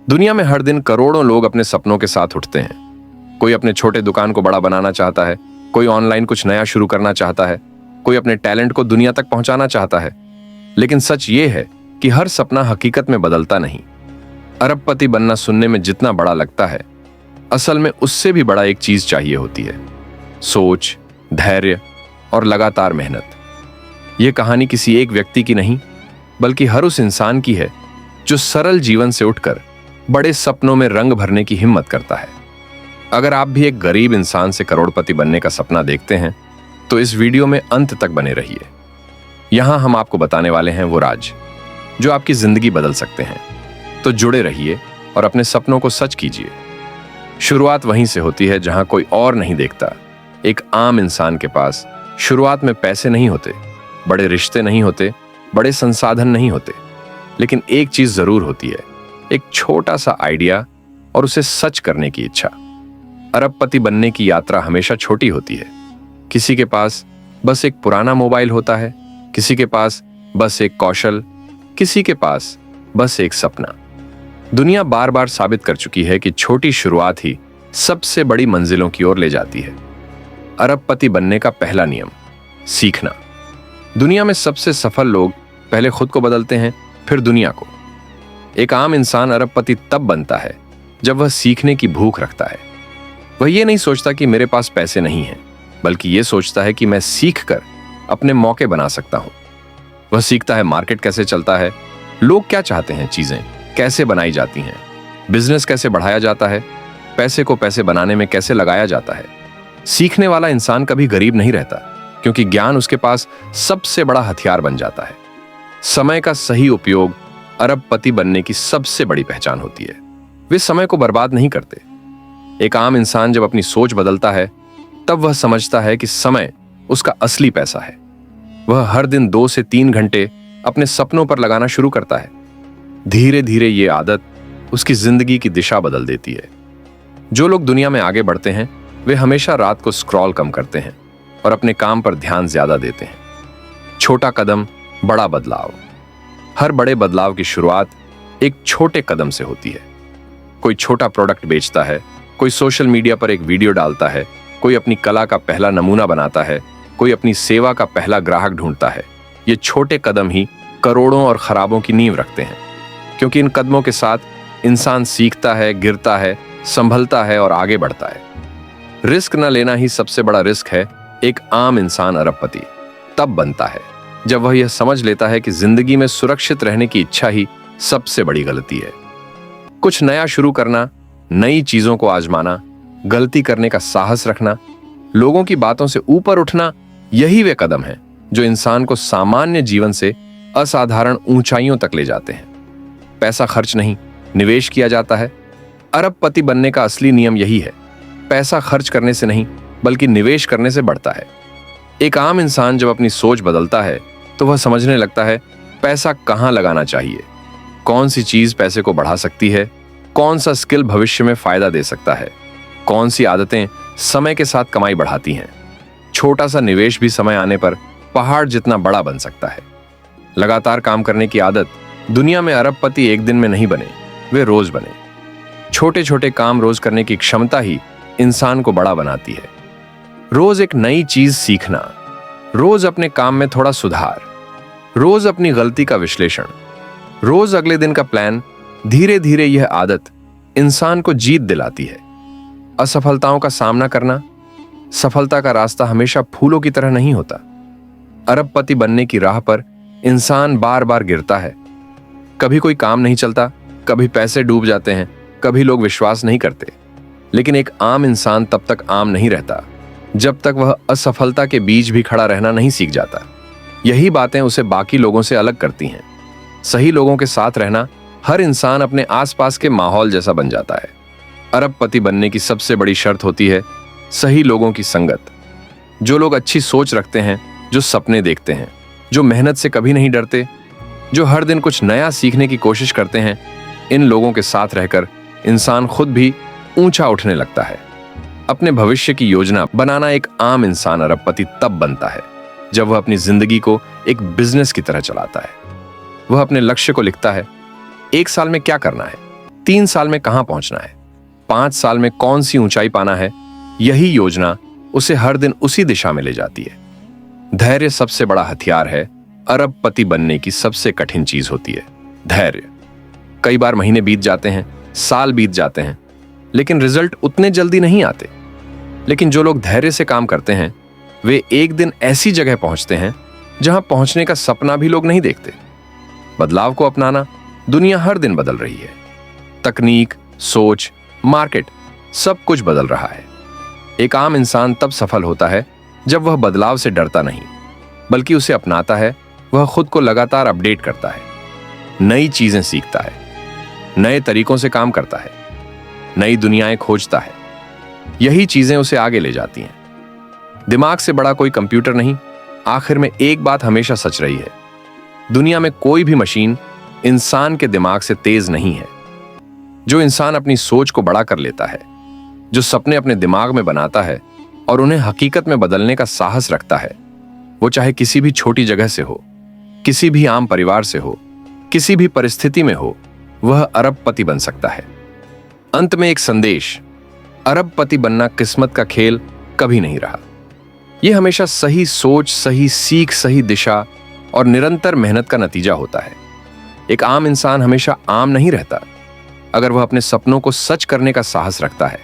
दुनिया में हर दिन करोड़ों लोग अपने सपनों के साथ उठते हैं। कोई अपने छोटे दुकान को बड़ा बनाना चाहता है, कोई ऑनलाइन कुछ नया शुरू करना चाहता है, कोई अपने टैलेंट को दुनिया तक पहुंचाना चाहता है। लेकिन सच ये है कि हर सपना हकीकत में बदलता नहीं। अरबपति बनना सुनने में जितना बड़ा लगता है, असल में उससे भी बड़ा एक चीज चाहिए होती है: सोच, धैर्य और लगातार मेहनत। यह कहानी किसी एक व्यक्ति की नहीं, बल्कि हर उस इंसान की है जो सरल जीवन से उठकर बड़े सपनों में रंग भरने की हिम्मत करता है। अगर आप भी एक गरीब इंसान से करोड़पति बनने का सपना देखते हैं, तो इस वीडियो में अंत तक बने रहिए। यहां हम आपको बताने वाले हैं वो राज जो आपकी जिंदगी बदल सकते हैं। तो जुड़े रहिए और अपने सपनों को सच कीजिए। शुरुआत वहीं से होती है जहां कोई और नहीं देखता। एक आम इंसान के पास शुरुआत में पैसे नहीं होते, बड़े रिश्ते नहीं होते, बड़े संसाधन नहीं होते, लेकिन एक चीज जरूर होती है: एक छोटा सा आइडिया और उसे सच करने की इच्छा। अरबपति बनने की यात्रा हमेशा छोटी होती है। किसी के पास बस एक पुराना मोबाइल होता है, किसी के पास बस एक कौशल, किसी के पास बस एक सपना। दुनिया बार बार साबित कर चुकी है कि छोटी शुरुआत ही सबसे बड़ी मंजिलों की ओर ले जाती है। अरबपति बनने का पहला नियम: सीखना। दुनिया में सबसे सफल लोग पहले खुद को बदलते हैं, फिर दुनिया को। एक आम इंसान अरबपति तब बनता है जब वह सीखने की भूख रखता है। वह ये नहीं सोचता कि मेरे पास पैसे नहीं हैं, बल्कि यह सोचता है कि मैं सीखकर अपने मौके बना सकता हूं। वह सीखता है मार्केट कैसे चलता है, लोग क्या चाहते हैं, चीजें कैसे बनाई जाती हैं, बिजनेस कैसे बढ़ाया जाता है, पैसे को पैसे बनाने में कैसे लगाया जाता है। सीखने वाला इंसान कभी गरीब नहीं रहता, क्योंकि ज्ञान उसके पास सबसे बड़ा हथियार बन जाता है। समय का सही उपयोग अरबपति बनने की सबसे बड़ी पहचान होती है। वे समय को बर्बाद नहीं करते। एक आम इंसान जब अपनी सोच बदलता है, तब वह समझता है कि समय उसका असली पैसा है। वह हर दिन 2 से 3 घंटे अपने सपनों पर लगाना शुरू करता है। धीरे धीरे ये आदत उसकी जिंदगी की दिशा बदल देती है। जो लोग दुनिया में आगे बढ़ते हैं, वे हमेशा रात को स्क्रॉल कम करते हैं और अपने काम पर ध्यान ज्यादा देते हैं। छोटा कदम, बड़ा बदलाव। हर बड़े बदलाव की शुरुआत एक छोटे कदम से होती है। कोई छोटा प्रोडक्ट बेचता है, कोई सोशल मीडिया पर एक वीडियो डालता है, कोई अपनी कला का पहला नमूना बनाता है, कोई अपनी सेवा का पहला ग्राहक ढूंढता है। ये छोटे कदम ही करोड़ों और खराबों की नींव रखते हैं, क्योंकि इन कदमों के साथ इंसान सीखता है, गिरता है, संभलता है और आगे बढ़ता है। रिस्क न लेना ही सबसे बड़ा रिस्क है। एक आम इंसान अरबपति तब बनता है जब वह यह समझ लेता है कि जिंदगी में सुरक्षित रहने की इच्छा ही सबसे बड़ी गलती है। कुछ नया शुरू करना, नई चीजों को आजमाना, गलती करने का साहस रखना, लोगों की बातों से ऊपर उठना, यही वे कदम हैं जो इंसान को सामान्य जीवन से असाधारण ऊंचाइयों तक ले जाते हैं। पैसा खर्च नहीं, निवेश किया जाता है। अरबपति बनने का असली नियम यही है: पैसा खर्च करने से नहीं, बल्कि निवेश करने से बढ़ता है। एक आम इंसान जब अपनी सोच बदलता है, तो वह समझने लगता है पैसा कहां लगाना चाहिए, कौन सी चीज पैसे को बढ़ा सकती है, कौन सा स्किल भविष्य में फायदा दे सकता है, कौन सी आदतें समय के साथ कमाई बढ़ाती हैं। छोटा सा निवेश भी समय आने पर पहाड़ जितना बड़ा बन सकता है। लगातार काम करने की आदत। दुनिया में अरबपति एक दिन में नहीं बने, वे रोज बने। छोटे छोटे काम रोज करने की क्षमता ही इंसान को बड़ा बनाती है। रोज एक नई चीज सीखना, रोज अपने काम में थोड़ा सुधार, रोज अपनी गलती का विश्लेषण, रोज अगले दिन का प्लान। धीरे धीरे यह आदत इंसान को जीत दिलाती है। असफलताओं का सामना करना। सफलता का रास्ता हमेशा फूलों की तरह नहीं होता। अरबपति बनने की राह पर इंसान बार बार गिरता है। कभी कोई काम नहीं चलता, कभी पैसे डूब जाते हैं, कभी लोग विश्वास नहीं करते। लेकिन एक आम इंसान तब तक आम नहीं रहता जब तक वह असफलता के बीच भी खड़ा रहना नहीं सीख जाता। यही बातें उसे बाकी लोगों से अलग करती हैं। सही लोगों के साथ रहना। हर इंसान अपने आसपास के माहौल जैसा बन जाता है। अरबपति बनने की सबसे बड़ी शर्त होती है सही लोगों की संगत। जो लोग अच्छी सोच रखते हैं, जो सपने देखते हैं, जो मेहनत से कभी नहीं डरते, जो हर दिन कुछ नया सीखने की कोशिश करते हैं, इन लोगों के साथ रहकर इंसान खुद भी ऊंचा उठने लगता है। अपने भविष्य की योजना बनाना। एक आम इंसान अरबपति तब बनता है जब वह अपनी जिंदगी को एक बिजनेस की तरह चलाता है। वह अपने लक्ष्य को लिखता है, 1 साल में क्या करना है, 3 साल में कहां पहुंचना है, 5 साल में कौन सी ऊंचाई पाना है, यही योजना उसे हर दिन उसी दिशा में ले जाती है। धैर्य सबसे बड़ा हथियार है। अरबपति बनने की सबसे कठिन चीज होती है धैर्य। कई बार महीने बीत जाते हैं, साल बीत जाते हैं, लेकिन रिजल्ट उतने जल्दी नहीं आते। लेकिन जो लोग धैर्य से काम करते हैं वे एक दिन ऐसी जगह पहुंचते हैं जहां पहुंचने का सपना भी लोग नहीं देखते। बदलाव को अपनाना। दुनिया हर दिन बदल रही है। तकनीक, सोच, मार्केट, सब कुछ बदल रहा है। एक आम इंसान तब सफल होता है जब वह बदलाव से डरता नहीं, बल्कि उसे अपनाता है। वह खुद को लगातार अपडेट करता है, नई चीजें सीखता है, नए तरीकों से काम करता है, नई दुनियाएं खोजता है। यही चीजें उसे आगे ले जाती हैं। दिमाग से बड़ा कोई कंप्यूटर नहीं। आखिर में एक बात हमेशा सच रही है, दुनिया में कोई भी मशीन इंसान के दिमाग से तेज नहीं है। जो इंसान अपनी सोच को बड़ा कर लेता है, जो सपने अपने दिमाग में बनाता है और उन्हें हकीकत में बदलने का साहस रखता है, वो चाहे किसी भी छोटी जगह से हो, किसी भी आम परिवार से हो, किसी भी परिस्थिति में हो, वह अरबपति बन सकता है। अंत में एक संदेश, अरबपति बनना किस्मत का खेल कभी नहीं रहा। यह हमेशा सही सोच, सही सीख, सही दिशा और निरंतर मेहनत का नतीजा होता है। एक आम इंसान हमेशा आम नहीं रहता अगर वह अपने सपनों को सच करने का साहस रखता है।